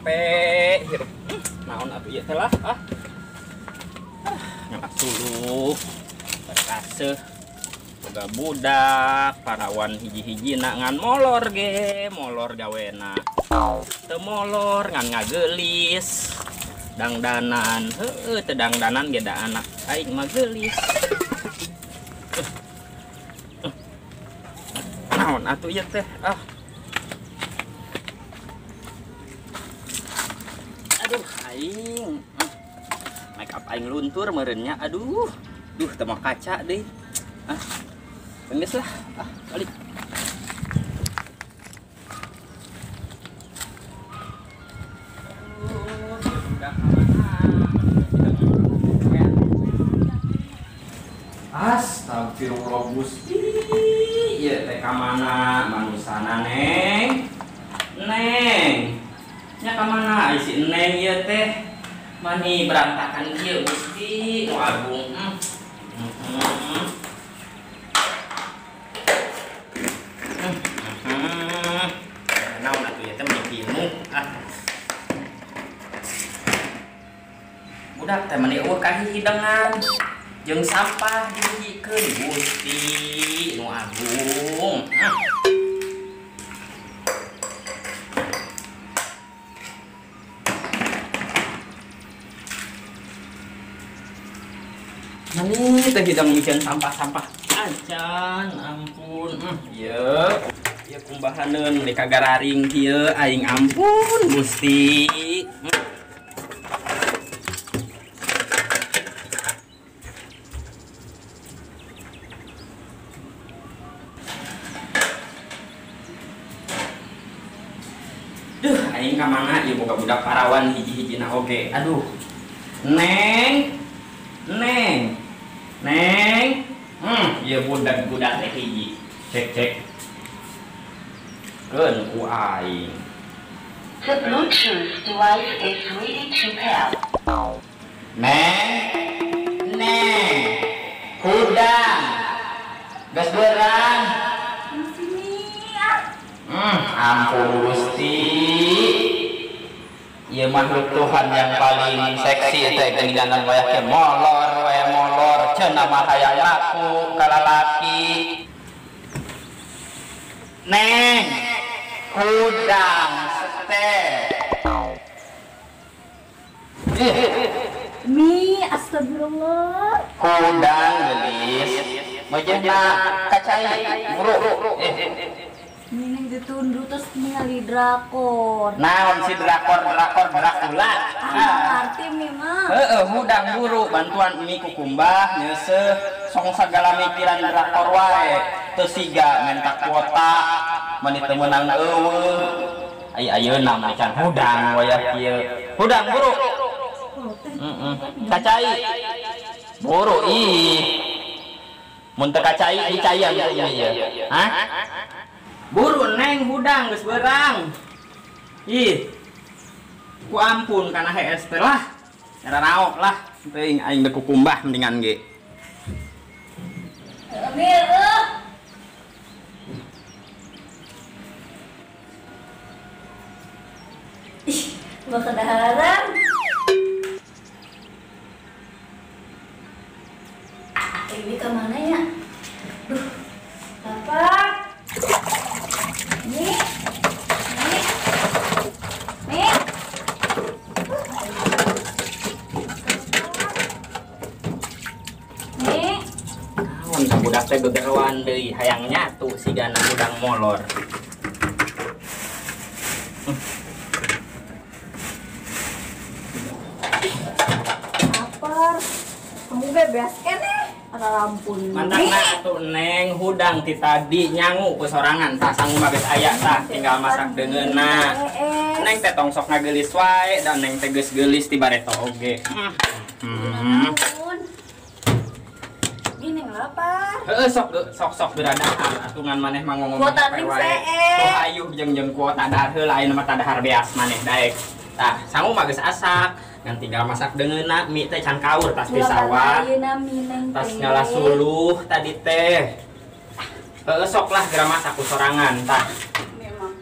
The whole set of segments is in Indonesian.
capek hirup naon atuh ieu teh lah ngangkat suluk berkaseuh boga budak parawan hiji-hiji ngan molor ge molor gawena teu molor ngan ngagelis dangdanan teu dangdanan ge da anak aing mah geulis naon atuh ieu teh aduh aing make up aing luntur meureunnya aduh teu mah kaca deui geus lah balik astagfirullah Gusti ieu teh ka mana manusana neng nya ka mana si neng ieu teh mani berantakan ieu Gusti nu agung naon atuh ieu teh mimpimu budak teh mani eueuh kahidangan jeung sampah dihijikeun Gusti nu agung Nani teh hidang mikeun sampah-sampah acan ampun ieu kumbahaneun meni kagararing kieu aing ampun Gusti aing ka mana ieu boga budak parawan hiji-hijina oge aduh neng ieu budak teh hiji cek keun ku aing The Bluetooth device is ready to pair. Neng hudang geus beurang ampun Gusti ieu makhluk Tuhan yang paling seksi teh geuningan wayah ke molor cenah mah hayang laku ka lalaki neng hudang teh Mi astagfirullah hudang geulis mejehna kacai muruk Neng ditundu terus ningali drakor. naon si drakor Dracula Arti memang. hudang buru bantuan mi kukumbah nyeuseuh song sagala mikiran drakor wae teu siga minta kuota meni teu meunang eueuh ayeuna mah can hudang wayah kieu hudang buru kacai buru mun teu kacai dicayan ieu buru neng hudang geus beurang ku ampun kana HS teh lah cara naok lah teuing aing deuk kukumbah mendingan ge Amir Gua kedaharan ini kemana ya? Duh, Bapak Nih naon ka budak teh beberoan deui hayang nyatu sigana hudang molor lapar kamu bebas keneh ada lampun mantapna atuh neng hudang ti tadi nyangu ku sorangan tah sangu mah geus aya tah tinggal masak deungeunna neng teh tong sok ngageulis wae dan neng teh geus geulis ti bareto oge gini lapar sok beradaan atungan maneh mah ngomong kuota ning CS tuh ayuh jeung kuota dahar heula ayeuna mah tadahar beas maneh daek tah sangu mah geus asak ngan tinggal masak deungeunna mi teh can kaur tas pisawah tas nyala suluh tadi teh sok lah geura masak ku sorangan tah memang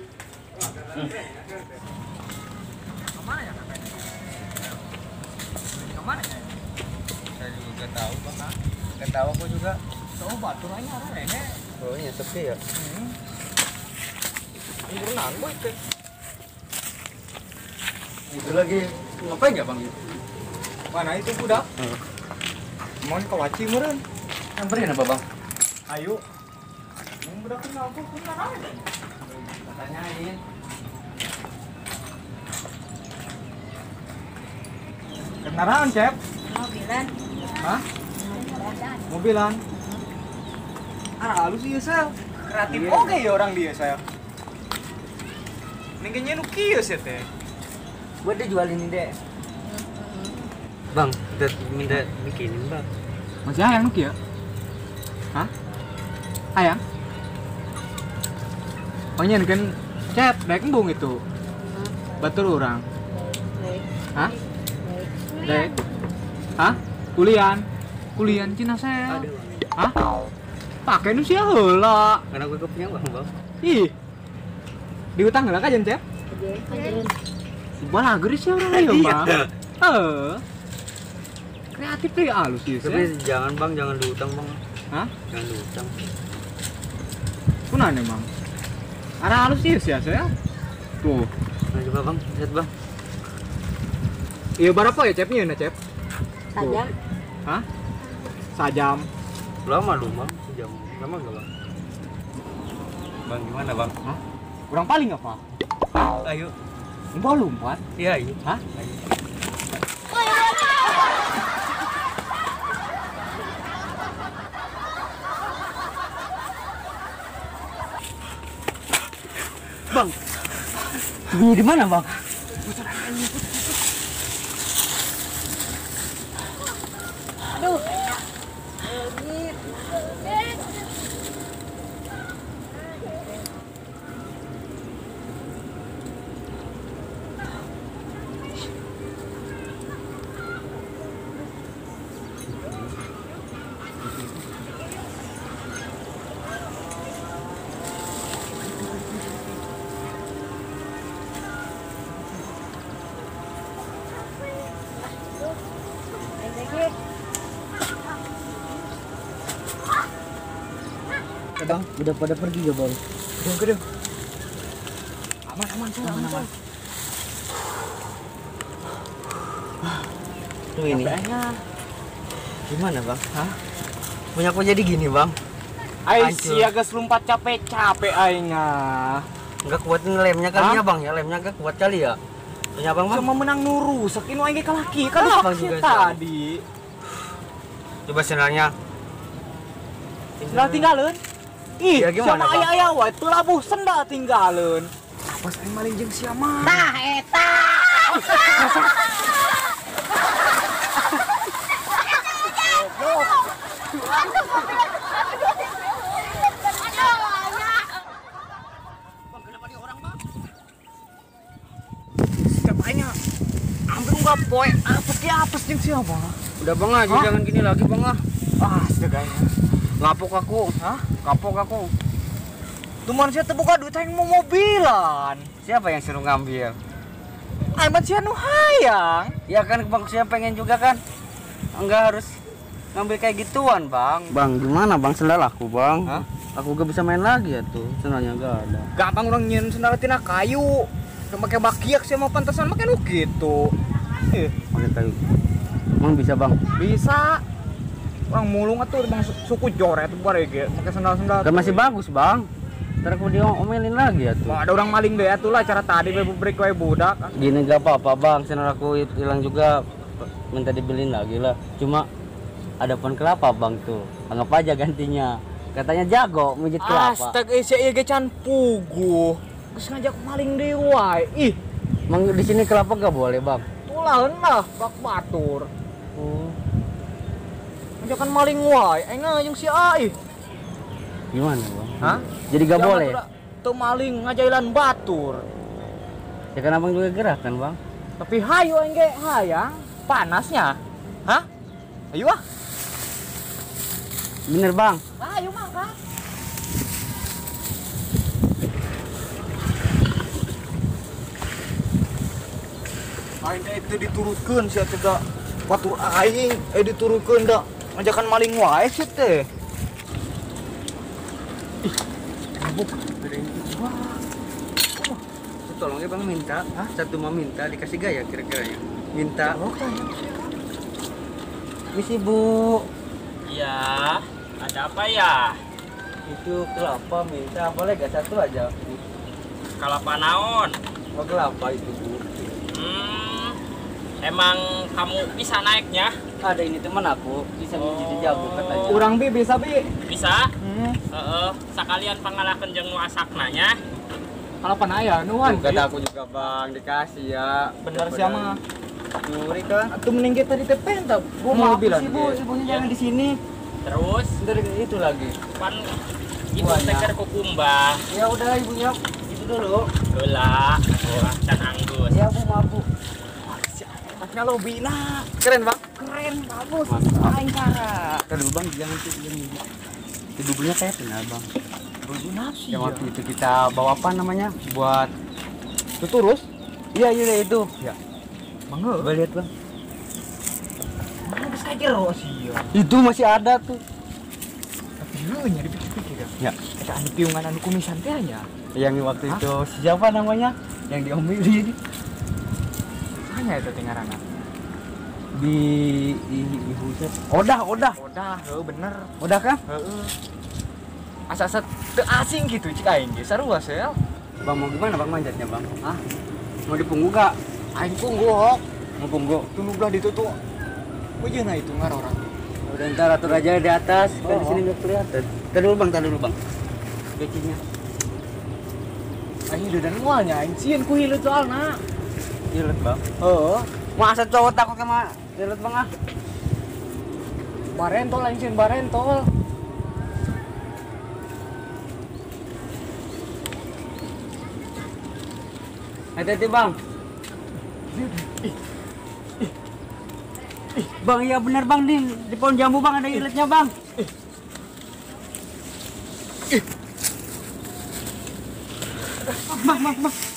tahu aku juga. Tahu batur aja nenek. Oh iya sepi ya. Ini berenang boy teh. Itu lagi ngapain ya bang? Mana itu budak? Mau ke waci meureun. Nyamperin apa bang? Ayo. Mau budak kenal aku kenal aja. Tanyain. Kendaraan, Cep? Mobilan. Hah? Mobilan. Halus ieu sel. Kreatif oke ya orang dia saya. Ninggenya nu kieu sih teh. Buat dia jualin ini deh. Bang, kita minta bikinin bang. Masih hayang nu kieu? Hah? Hayang? Oh nyen kan Cep, daek embung itu. Batur orang. Hah? Daek. Hah? Kulian Cina saya. Ada bang. Hah? Pakai nu sia heula. Karena gue punya bang. Ih. Diutang heula ka jen, Cep? Sebuah lagu sih orang ayo, Bang. Kreatif deh halus sih. Tapi jangan bang, jangan diutang bang. Hah? Jangan diutang. Kunaon emang? Ara halus sih saya. Tuh. Nah coba bang, lihat bang. Iya berapa ya Cepnya na Cep? Sajam. Hah? Sajam. Lama lu bang, sejam. Lama gak bang? Bang gimana bang? Hah? Kurang paling apa? Ayo. Enggak lompat. Iya iya. Hah? Bang. Sembunyi di mana bang? Aduh. Bang, udah pada pergi ya bang? Kedung. Aman. Tuh ini. Gimana bang? Hah? Punya aku jadi gini bang? Ai Hancur. sia geus lompat capek-capek aing ah. Enggak kuat lemnya kali ya bang ya? Lemnya enggak kuat kali ya? Punya bang mah? Cuma menang nurusak ini aing ka laki kan Ah, divaksin juga, tadi. Coba senarnya. Sendal tinggalin. Ih, Ya, gimana, sama Bang? ayah wae teu labuh sendal tinggalin. Pas aing maling jeung sia mah. Tah eta. Setiap aingnya hampir enggak poe apes jeung sia mah. Udah bang aja, Hah? jangan gini lagi bang ah. Ah, sedeganya. Ngapok aku. Hah? Kapok aku. Tuh manusia teu boga duit aing mau mobilan. Siapa yang suruh ngambil? Aing mah sia nu hayang. Ya kan bang, saya pengen juga kan. Enggak harus ngambil kayak gituan bang. Bang, gimana bang sendal aku bang? Hah? Aku gak bisa main lagi ya tuh, sendalnya gak ada. Gampang urang nyeun sendal tina kayu. Make bakiak sia mah pantesan make nu kitu. Pakai kayu. Emang bisa bang? Bisa. Orang mulung atuh bang suku joret barege make sendal-sendal. Kan masih bagus bang. Ntar aku diomelin lagi ya tuh. Mau ada orang maling deh atuh lah cara tadi break wae budak. Gini gak apa-apa bang, sendal aku hilang juga. Minta dibeliin lagi lah. Cuma ada pohon kelapa bang tuh. Anggap aja gantinya. Katanya jago mijit kelapa. Astaga isi ieu ge can puguh. Geus ngajak maling deui wae. Ih, Emang di sini kelapa gak boleh bang? tulaheun lah bak batur. Oh. Ngajakan maling wae. Aing jeung si Ai. Gimana bang? Hah? Jadi gak boleh? Tuh maling ngajailan batur. Ya kan abang juga gerak kan bang? Tapi hayu aing ge hayang. Panasnya. Hah? Ayo ah. Bener bang? Ayo mangga. Aing itu diturutkeun sia teh da batur aing diturutkeun da ngajakan maling wae sih teh. Tolong ya bang minta, satu mah minta dikasih gaya kira-kira ya. Minta. Misi bu, Iya, ada apa ya? itu kelapa minta boleh gak satu aja? Kelapa naon? Oh kelapa itu bu. Emang kamu bisa naiknya? Ada ini teman aku bisa menjadi jago katanya. Urang bi bisa bi. Bisa? Sekalian pangalahkeun jeung nu asaknanya. Kalau panaya nuan. Kata aku juga bang dikasih ya. Bener sih ama. Curi kan? Atuh mending kita di tepen tah. Gua mau bilang. Ibunya jangan di sini. Terus Dari itu lagi. pan ibu Buahnya. teker kukumba. Ya udah ibunya itu dulu. Heula, wah can anggus. Ya bu maaf bu. Maknya lo bina. Keren bang. Keren bagus. Aing kara. Terus bang jangan tuh diam ini. Itu bukunya kayak kenal bang. Buku nasi. Yang waktu itu kita bawa apa namanya? Buat Tuturus. iya itu. Ya. Mangga. Coba lihat bang. Mana geus kajero sih ya. Itu masih ada tuh. Tapi lu nya dipikir-pikir ya. Ya. Eta anu piungan anu kumisan teh nya. Yang waktu itu siapa namanya? Yang diomelin Hanya itu teh ngaranna. di ibu set. Odah. Udah, bener. Udah kan? Heeh. Asa-asa teu asing gitu cik aing ge sarua sel. Bang mau gimana bang manjatnya bang? Ah? Mau dipunggu gak? Aing pungguk. Mau punggu? Tunggu belah ditutup. Bejeuna itu ngarorang. Udah ntar atur aja di atas. Kan di Oh. sini nggak kelihatan. Tar dulu bang. Pecinya. Aing udah dan mualnya aing sieun ku hileut soalna. Ilet bang. Heeh. Masa cowok takut sama ilet bang ah? Barentol aing sieun barentol. Hati-hati bang. Bang iya benar bang di pohon jambu bang ada iletnya bang. Bang.